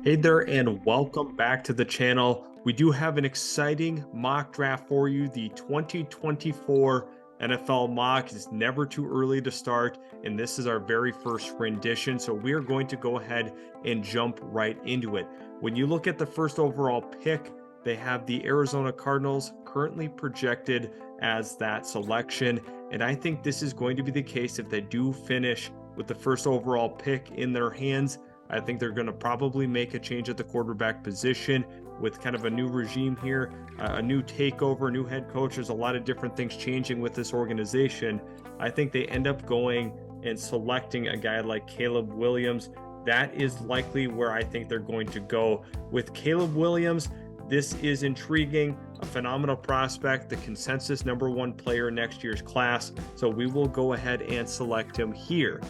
Hey there, and welcome back to the channel. We do have an exciting mock draft for you. The 2024 NFL mock is never too early to start, and this is our very first rendition. So we are going to go ahead and jump right into it. When you look at the first overall pick, they have the Arizona Cardinals currently projected as that selection. And I think this is going to be the case if they do finish with the first overall pick in their hands. I think they're going to probably make a change at the quarterback position with kind of a new regime here, a new takeover, new head coach. There's a lot of different things changing with this organization. I think they end up going and selecting a guy like Caleb Williams. That is likely where I think they're going to go. With Caleb Williams, this is intriguing, a phenomenal prospect, the consensus #1 player in next year's class. So we will go ahead and select him here.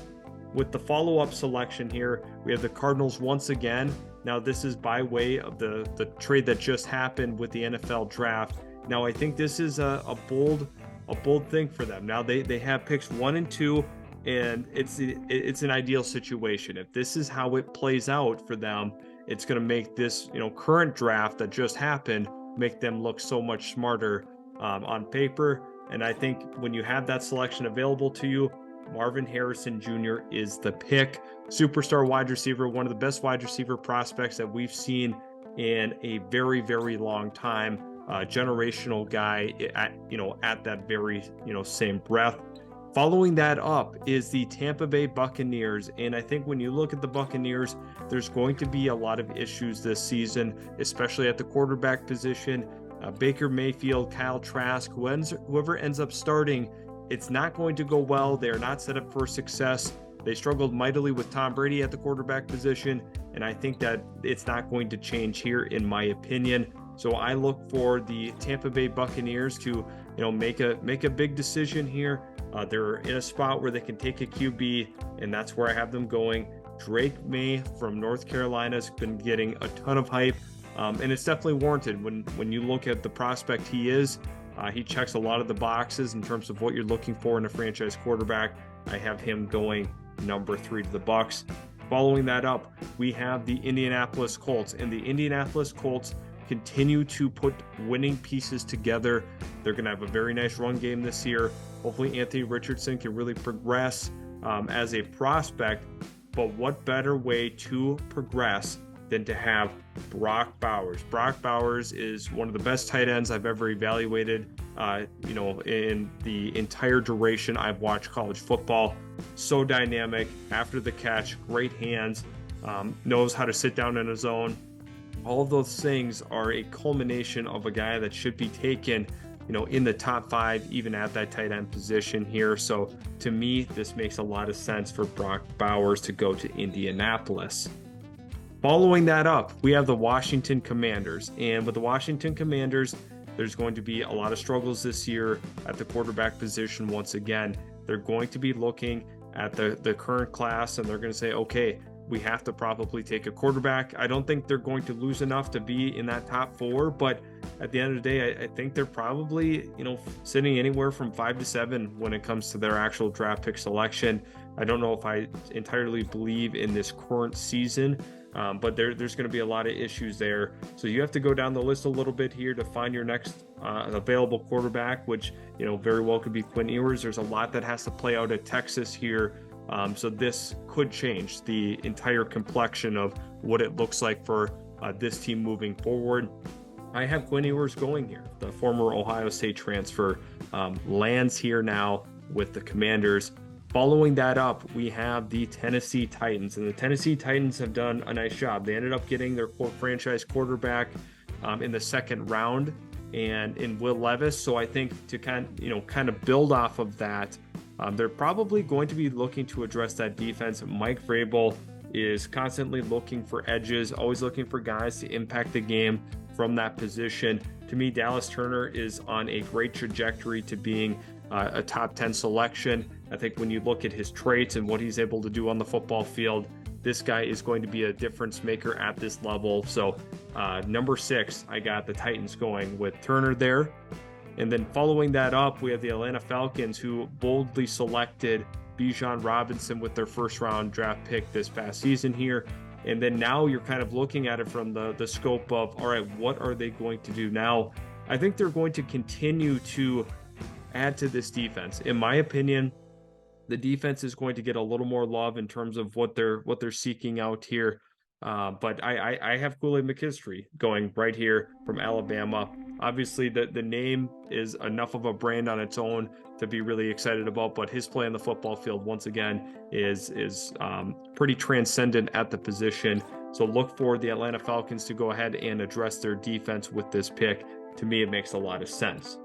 With the follow-up selection here, we have the Cardinals once again. Now, this is by way of the trade that just happened with the NFL draft. Now, I think this is a bold thing for them. Now, they have picks 1 and 2, and it's an ideal situation. If this is how it plays out for them, it's going to make this current draft that just happened make them look so much smarter on paper. And I think when you have that selection available to you, Marvin Harrison Jr. is the pick. Superstar wide receiver, one of the best wide receiver prospects that we've seen in a very, very long time. Generational guy at that very, same breath. Following that up is the Tampa Bay Buccaneers. And I think when you look at the Buccaneers, there's going to be a lot of issues this season, especially at the quarterback position. Baker Mayfield, Kyle Trask, whoever ends up starting, it's not going to go well. They're not set up for success. They struggled mightily with Tom Brady at the quarterback position, and I think that it's not going to change here, in my opinion. So I look for the Tampa Bay Buccaneers to, make a big decision here. They're in a spot where they can take a QB, and that's where I have them going. Drake May from North Carolina has been getting a ton of hype, and it's definitely warranted when you look at the prospect he is. He checks a lot of the boxes in terms of what you're looking for in a franchise quarterback. I have him going number 3 to the Bucs. Following that up, we have the Indianapolis Colts, and the Indianapolis Colts continue to put winning pieces together. They're going to have a very nice run game this year. Hopefully Anthony Richardson can really progress as a prospect, but what better way to progress than to have Brock Bowers. Brock Bowers is one of the best tight ends I've ever evaluated, in the entire duration I've watched college football. So dynamic, after the catch, great hands, knows how to sit down in his zone. All of those things are a culmination of a guy that should be taken, in the top 5, even at that tight end position here. So to me, this makes a lot of sense for Brock Bowers to go to Indianapolis. Following that up, we have the Washington Commanders. And with the Washington Commanders, there's going to be a lot of struggles this year at the quarterback position once again. They're going to be looking at the current class, and they're going to say, okay, we have to probably take a quarterback. I don't think they're going to lose enough to be in that top 4, but at the end of the day, I think they're probably, sitting anywhere from 5 to 7 when it comes to their actual draft pick selection. I don't know if I entirely believe in this current season, but there's going to be a lot of issues there. So you have to go down the list a little bit here to find your next available quarterback, which, very well could be Quinn Ewers. There's a lot that has to play out at Texas here. So this could change the entire complexion of what it looks like for this team moving forward. I have Quinn Ewers going here. The former Ohio State transfer lands here now with the Commanders. Following that up, we have the Tennessee Titans, and the Tennessee Titans have done a nice job. They ended up getting their franchise quarterback in the 2nd round, and in Will Levis. So I think to kind of build off of that, they're probably going to be looking to address that defense. Mike Vrabel is constantly looking for edges, always looking for guys to impact the game from that position. To me, Dallas Turner is on a great trajectory to being a top 10 selection. I think when you look at his traits and what he's able to do on the football field, this guy is going to be a difference maker at this level. So number 6, I got the Titans going with Turner there. And then following that up, we have the Atlanta Falcons, who boldly selected Bijan Robinson with their 1st round draft pick this past season here. And then now you're kind of looking at it from the scope of, all right, what are they going to do now? I think they're going to continue to add to this defense. In my opinion, the defense is going to get a little more love in terms of what they're seeking out here. But I have Kool-Aid McKinstry going right here from Alabama. Obviously, the name is enough of a brand on its own to be really excited about, but his play on the football field, once again, is pretty transcendent at the position. So look for the Atlanta Falcons to go ahead and address their defense with this pick. To me, it makes a lot of sense.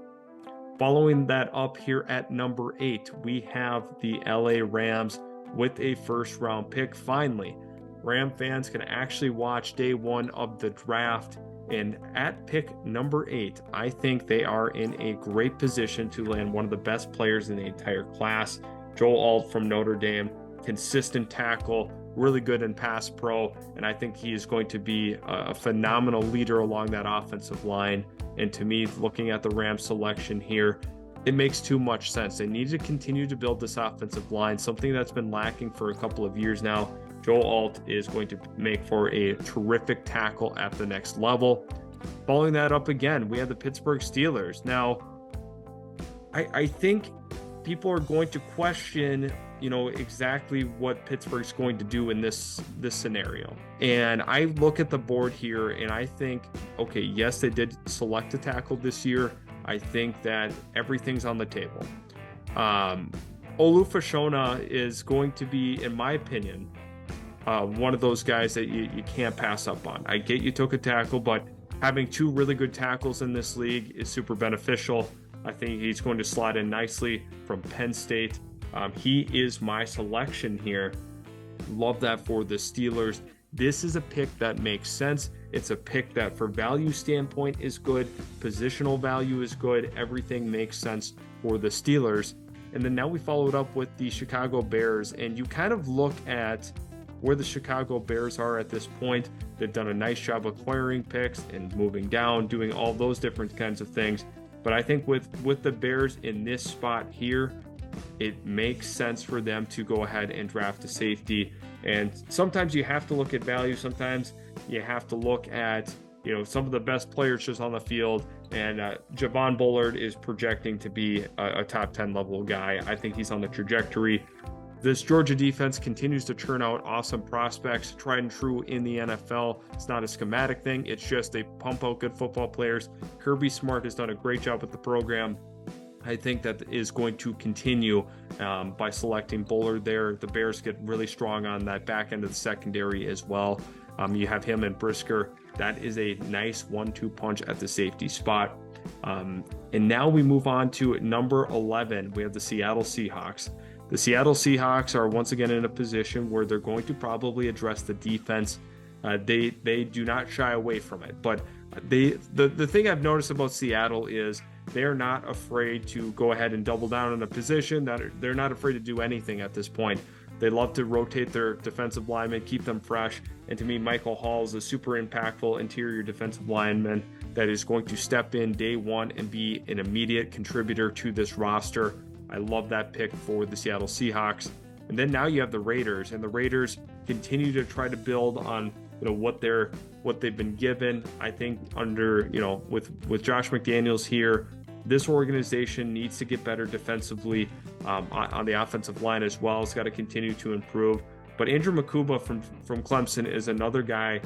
Following that up here at number 8, we have the LA Rams with a first-round pick. Finally, Ram fans can actually watch day one of the draft. And at pick number 8, I think they are in a great position to land one of the best players in the entire class. Joe Alt from Notre Dame, consistent tackle, really good in pass pro, and I think he is going to be a phenomenal leader along that offensive line. And to me, looking at the Rams selection here, it makes too much sense. They need to continue to build this offensive line, something that's been lacking for a couple of years now. Joe Alt is going to make for a terrific tackle at the next level. Following that up again, we have the Pittsburgh Steelers. Now, I think people are going to question, exactly what Pittsburgh's going to do in this scenario. And I look at the board here and I think, okay, yes, they did select a tackle this year. I think that everything's on the table. Olu Fashanu is going to be, in my opinion, one of those guys that you can't pass up on. I get you took a tackle, but having 2 really good tackles in this league is super beneficial. I think he's going to slot in nicely from Penn State. He is my selection here. Love that for the Steelers. This is a pick that makes sense. It's a pick that for value standpoint is good. Positional value is good. Everything makes sense for the Steelers. And then now we followed up with the Chicago Bears, and you kind of look at where the Chicago Bears are at this point. They've done a nice job acquiring picks and moving down, doing all those different kinds of things. But I think with the Bears in this spot here, it makes sense for them to go ahead and draft a safety. And sometimes you have to look at value. Sometimes you have to look at, some of the best players just on the field. And Javon Bullard is projecting to be a top 10 level guy. I think he's on the trajectory. This Georgia defense continues to churn out awesome prospects, tried and true in the NFL. It's not a schematic thing. It's just they pump out good football players. Kirby Smart has done a great job with the program. I think that is going to continue by selecting Bullard there. The Bears get really strong on that back end of the secondary as well. You have him and Brisker. That is a nice 1-2 punch at the safety spot. And now we move on to number 11. We have the Seattle Seahawks. The Seattle Seahawks are once again in a position where they're going to probably address the defense. They do not shy away from it. But the thing I've noticed about Seattle is they're not afraid to go ahead and double down on a position. They're not afraid to do anything at this point. They love to rotate their defensive linemen, keep them fresh. And to me, Michael Hall is a super impactful interior defensive lineman that is going to step in day one and be an immediate contributor to this roster. I love that pick for the Seattle Seahawks. And then now you have the Raiders, and the Raiders continue to try to build on what they've been given. I think under with Josh McDaniels here, this organization needs to get better defensively on the offensive line as well. It's got to continue to improve. But Andrew Mukuba from Clemson is another guy.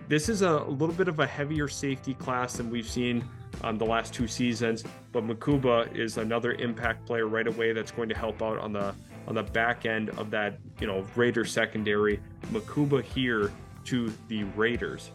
This is a little bit of a heavier safety class than we've seen the last 2 seasons, but Mukuba is another impact player right away that's going to help out on the back end of that Raiders secondary. Mukuba here to the Raiders.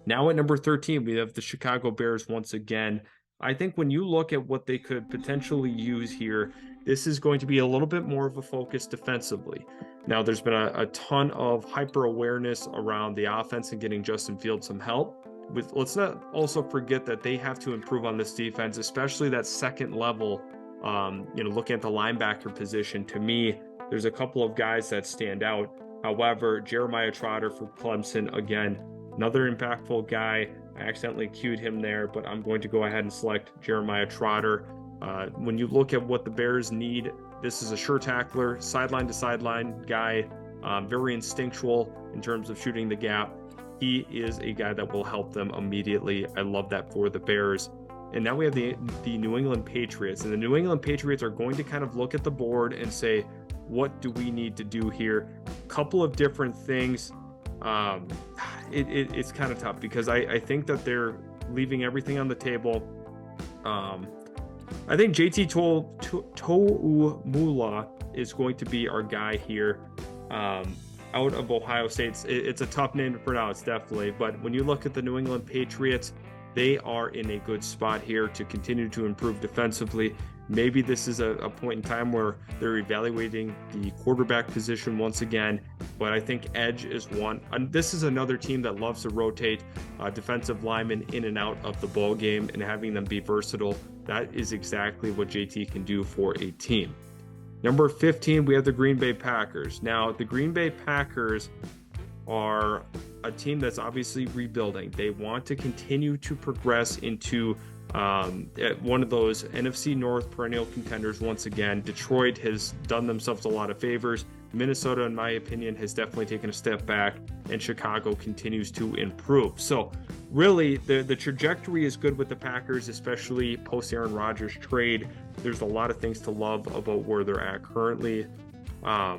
Now at number 13, we have the Chicago Bears once again. I think when you look at what they could potentially use here, this is going to be a little bit more of a focus defensively. Now, there's been a ton of hyper awareness around the offense and getting Justin Fields some help. Let's not also forget that they have to improve on this defense, especially that second level. Looking at the linebacker position, to me, there's a couple of guys that stand out. However, Jeremiah Trotter for Clemson, again, another impactful guy. I accidentally queued him there, but I'm going to go ahead and select Jeremiah Trotter. When you look at what the Bears need, this is a sure tackler, sideline to sideline guy. very instinctual in terms of shooting the gap. He is a guy that will help them immediately. I love that for the Bears. And now we have the New England Patriots. And the New England Patriots are going to kind of look at the board and say, what do we need to do here? Couple of different things. It's kind of tough because I think that they're leaving everything on the table. I think JT To'omula is going to be our guy here. Out of Ohio State. It's a tough name to pronounce, definitely. But when you look at the New England Patriots, they are in a good spot here to continue to improve defensively. Maybe this is a point in time where they're evaluating the quarterback position once again. But I think edge is one. And this is another team that loves to rotate defensive linemen in and out of the ball game and having them be versatile. That is exactly what JT can do for a team. Number 15, we have the Green Bay Packers. Now, the Green Bay Packers are a team that's obviously rebuilding. They want to continue to progress into one of those NFC North perennial contenders once again. Detroit has done themselves a lot of favors. Minnesota, in my opinion, has definitely taken a step back, and Chicago continues to improve. So really, the trajectory is good with the Packers, especially post Aaron Rodgers trade. There's a lot of things to love about where they're at currently. I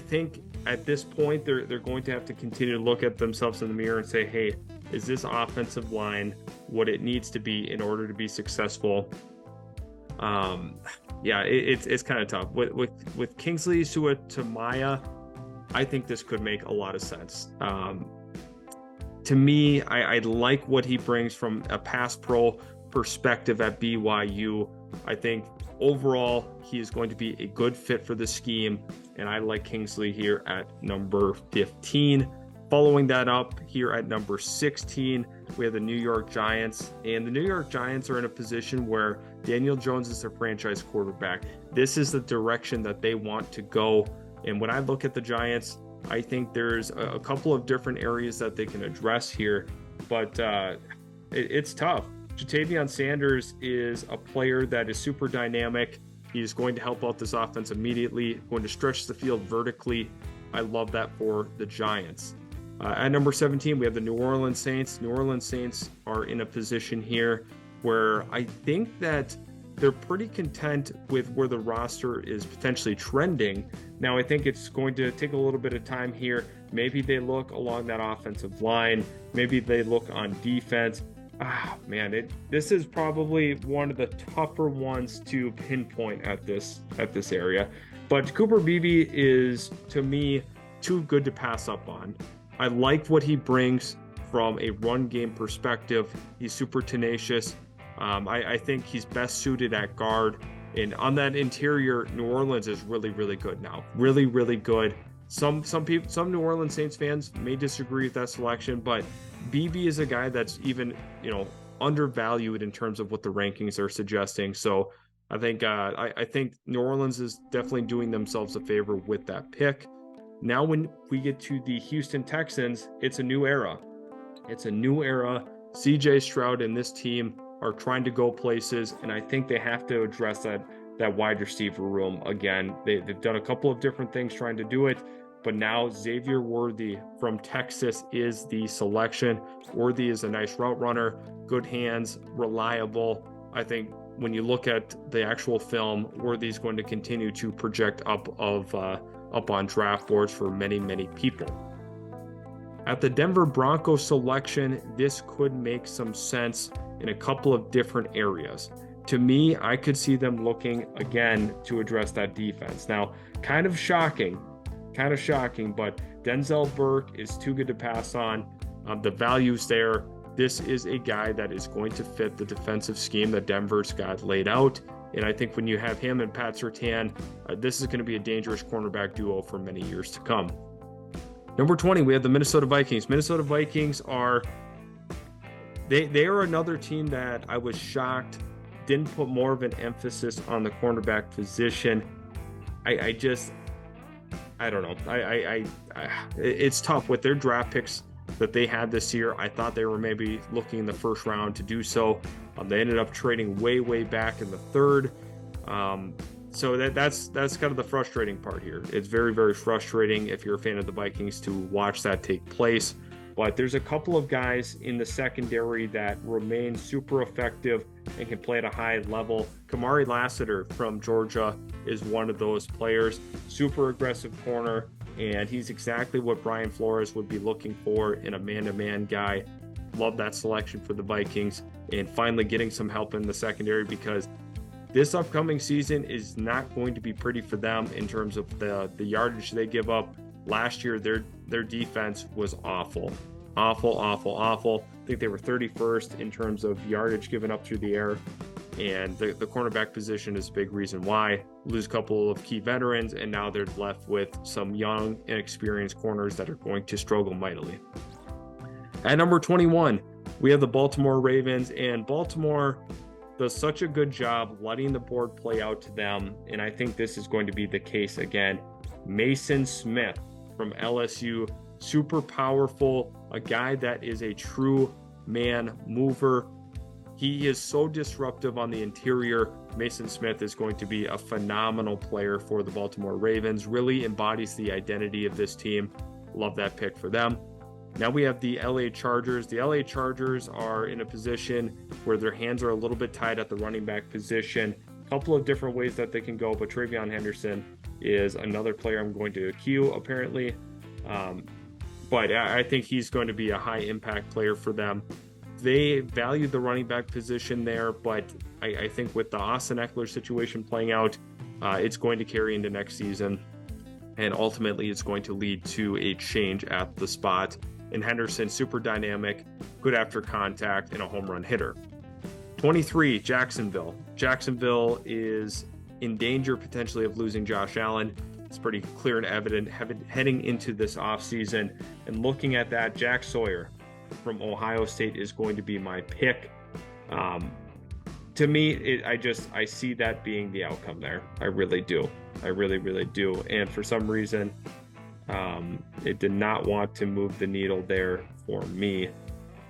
think at this point, they're going to have to continue to look at themselves in the mirror and say, hey, is this offensive line what it needs to be in order to be successful? It's kind of tough. With Kingsley Suamataia, I think this could make a lot of sense. To me, I like what he brings from a pass pro perspective at BYU. I think overall he is going to be a good fit for the scheme, and I like Kingsley here at number 15. Following that up here at number 16, we have the New York Giants, and the New York Giants are in a position where Daniel Jones is their franchise quarterback. This is the direction that they want to go, and when I look at the Giants, I think there's a couple of different areas that they can address here, but it's tough. Ja'Tavion Sanders is a player that is super dynamic. He's going to help out this offense immediately, going to stretch the field vertically. I love that for the Giants. At number 17, we have the New Orleans Saints. New Orleans Saints are in a position here where I think that they're pretty content with where the roster is potentially trending. Now, I think it's going to take a little bit of time here. Maybe they look along that offensive line. Maybe they look on defense. This is probably one of the tougher ones to pinpoint at this area. But Cooper Beebe is, to me, too good to pass up on. I like what he brings from a run game perspective. He's super tenacious. I think he's best suited at guard. And on that interior, New Orleans is really, really good now. Really, really good. Some New Orleans Saints fans may disagree with that selection, but Beebe is a guy that's even, undervalued in terms of what the rankings are suggesting. So I think I think New Orleans is definitely doing themselves a favor with that pick. Now, when we get to the Houston Texans, it's a new era. It's a new era. CJ Stroud and this team are trying to go places, and I think they have to address that wide receiver room again. They've done a couple of different things trying to do it, but now Xavier Worthy from Texas is the selection. Worthy is a nice route runner, good hands, reliable. I think when you look at the actual film, Worthy is going to continue to project up on draft boards for many, many people. At the Denver Broncos selection, this could make some sense in a couple of different areas. To me, I could see them looking again to address that defense. Now, kind of shocking, but Denzel Burke is too good to pass on. The value's there. This is a guy that is going to fit the defensive scheme that Denver's got laid out. And I think when you have him and Pat Surtain, this is going to be a dangerous cornerback duo for many years to come. Number 20, we have the Minnesota Vikings. Minnesota Vikings are another team that I was shocked didn't put more of an emphasis on the cornerback position. I don't know. It's tough with their draft picks that they had this year. I thought they were maybe looking in the first round to do so. They ended up trading way back in the third. So that's kind of the frustrating part here. It's very, very frustrating if you're a fan of the Vikings to watch that take place. But there's a couple of guys in the secondary that remain super effective and can play at a high level. Kamari Lassiter from Georgia is one of those players. Super aggressive corner, and he's exactly what Brian Flores would be looking for in a man-to-man guy. Love that selection for the Vikings, and finally getting some help in the secondary, because this upcoming season is not going to be pretty for them in terms of the yardage they give up. Last year, their defense was awful. I think they were 31st in terms of yardage given up through the air. And the cornerback position is a big reason why. Lose a couple of key veterans, and now they're left with some young, inexperienced corners that are going to struggle mightily. At number 21, we have the Baltimore Ravens, and Baltimore does such a good job letting the board play out to them, and I think this is going to be the case again. Mason Smith from LSU, super powerful, a guy that is a true man mover. He is so disruptive on the interior. Mason Smith is going to be a phenomenal player for the Baltimore Ravens, really embodies the identity of this team. Love that pick for them. Now we have the LA Chargers. The LA Chargers are in a position where their hands are a little bit tied at the running back position. A couple of different ways that they can go, but TreVeyon Henderson is another player I'm going to queue, apparently. But I think he's going to be a high impact player for them. They value the running back position there, but I think with the Austin Eckler situation playing out, it's going to carry into next season. And ultimately, it's going to lead to a change at the spot. And Henderson, super dynamic, good after contact, and a home run hitter. 23, Jacksonville. Jacksonville is in danger potentially of losing Josh Allen. It's pretty clear and evident heading into this offseason. And looking at that, Jack Sawyer from Ohio State is going to be my pick. To me, I see that being the outcome there. I really do. I really, really do. And for some reason, it did not want to move the needle there for me.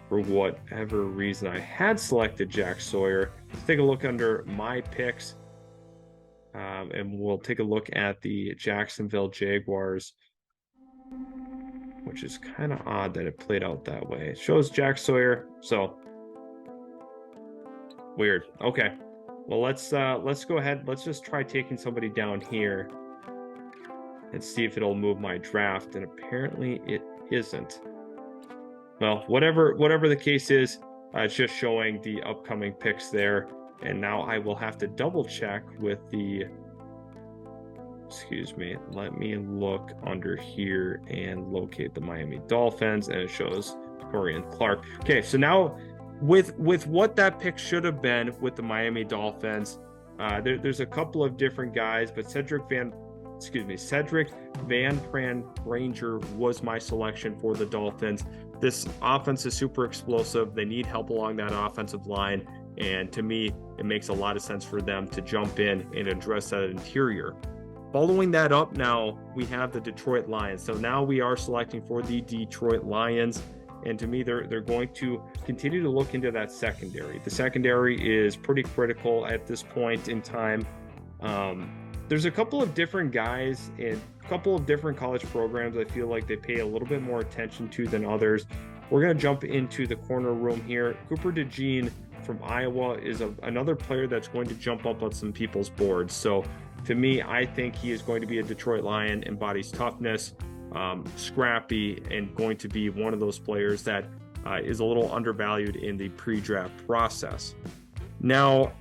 For whatever reason, I had selected Jack Sawyer. Let's take a look under my picks. And we'll take a look at the Jacksonville Jaguars, which is kind of odd that it played out that way. It shows Jack Sawyer, so weird. Okay, well, let's go ahead. Let's just try taking somebody down here and see if it'll move my draft. And apparently it isn't. Well, whatever the case is, it's just showing the upcoming picks there. And now I will have to double check with the, excuse me, let me look under here and locate the Miami Dolphins, and it shows Corian Clark. Okay, so now with what that pick should have been with the Miami Dolphins, there's a couple of different guys, but Cedric Van Pran-Granger was my selection for the Dolphins. This offense is super explosive. They need help along that offensive line. And to me, it makes a lot of sense for them to jump in and address that interior. Following that up, now we have the Detroit Lions. So now we are selecting for the Detroit Lions. And to me, they're going to continue to look into that secondary. The secondary is pretty critical at this point in time. There's a couple of different guys in a couple of different college programs I feel like they pay a little bit more attention to than others. We're going to jump into the corner room here. Cooper DeJean from Iowa is another player that's going to jump up on some people's boards. So to me, I think he is going to be a Detroit Lion, embodies toughness, scrappy, and going to be one of those players that is a little undervalued in the pre-draft process. Now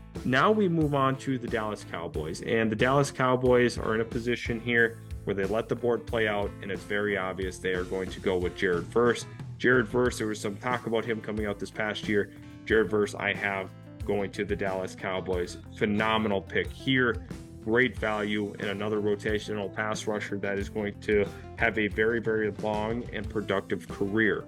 we move on to the Dallas Cowboys, and the Dallas Cowboys are in a position here where they let the board play out, and it's very obvious they are going to go with Jared Verse. Jared Verse, there was some talk about him coming out this past year. Jared Verse, I have going to the Dallas Cowboys. Phenomenal pick here. Great value in another rotational pass rusher that is going to have a very, very long and productive career.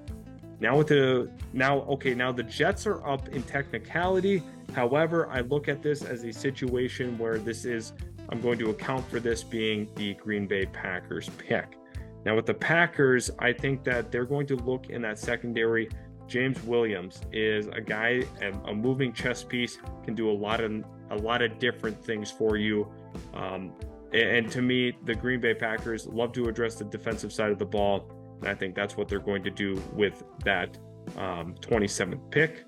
Now the Jets are up in technicality. However, I look at this as a situation where I'm going to account for this being the Green Bay Packers pick. Now with the Packers, I think that they're going to look in that secondary. James Williams is a guy, a moving chess piece, can do a lot of different things for you. And to me, the Green Bay Packers love to address the defensive side of the ball. And I think that's what they're going to do with that 27th pick.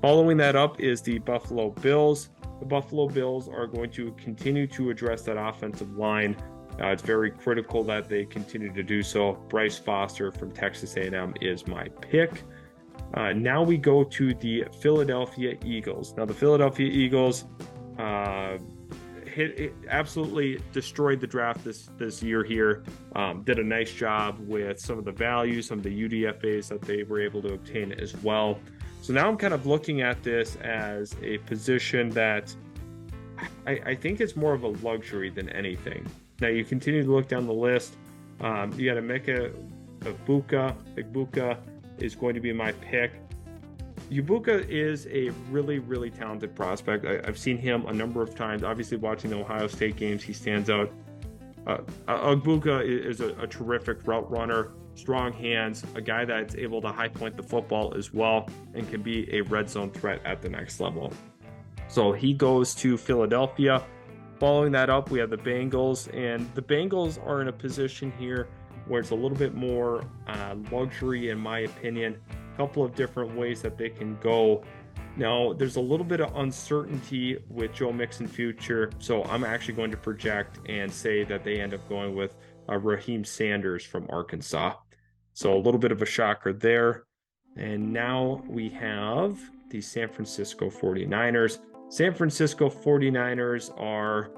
Following that up is the Buffalo Bills. The Buffalo Bills are going to continue to address that offensive line. It's very critical that they continue to do so. Bryce Foster from Texas A&M is my pick. Now we go to the Philadelphia Eagles. Now the Philadelphia Eagles absolutely destroyed the draft this year here. Did a nice job with some of the values, some of the UDFAs that they were able to obtain as well. So now I'm kind of looking at this as a position that I think it's more of a luxury than anything. Now you continue to look down the list. You got Emeka Egbuka is going to be my pick. Egbuka is a really, really talented prospect. I've seen him a number of times. Obviously, watching the Ohio State games, he stands out. Egbuka is a terrific route runner, strong hands, a guy that's able to high point the football as well, and can be a red zone threat at the next level. So he goes to Philadelphia. Following that up, we have the Bengals, and the Bengals are in a position here where it's a little bit more luxury, in my opinion. A couple of different ways that they can go. Now, there's a little bit of uncertainty with Joe Mixon future, so I'm actually going to project and say that they end up going with Raheem Sanders from Arkansas. So a little bit of a shocker there. And now we have the San Francisco 49ers. San Francisco 49ers are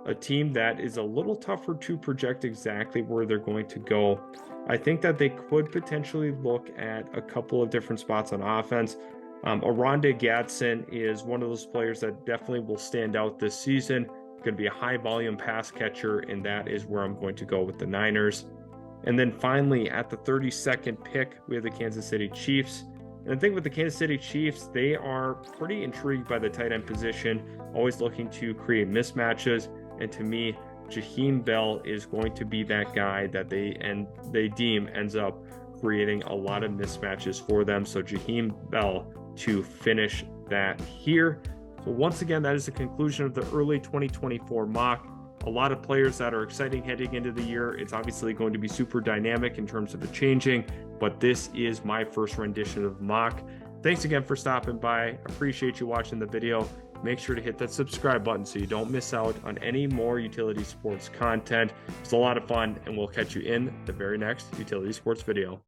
a team that is a little tougher to project exactly where they're going to go. I think that they could potentially look at a couple of different spots on offense. Oronde Gadsden is one of those players that definitely will stand out this season. Going to be a high volume pass catcher, and that is where I'm going to go with the Niners. And then finally, at the 32nd pick, we have the Kansas City Chiefs. And I think with the Kansas City Chiefs, they are pretty intrigued by the tight end position, always looking to create mismatches. And to me, Jaheim Bell is going to be that guy that they deem ends up creating a lot of mismatches for them. So Jaheim Bell to finish that here. So once again, that is the conclusion of the early 2024 mock. A lot of players that are exciting heading into the year. It's obviously going to be super dynamic in terms of the changing, but this is my first rendition of mock. Thanks again for stopping by. Appreciate you watching the video. Make sure to hit that subscribe button so you don't miss out on any more utility sports content. It's a lot of fun, and we'll catch you in the very next utility sports video.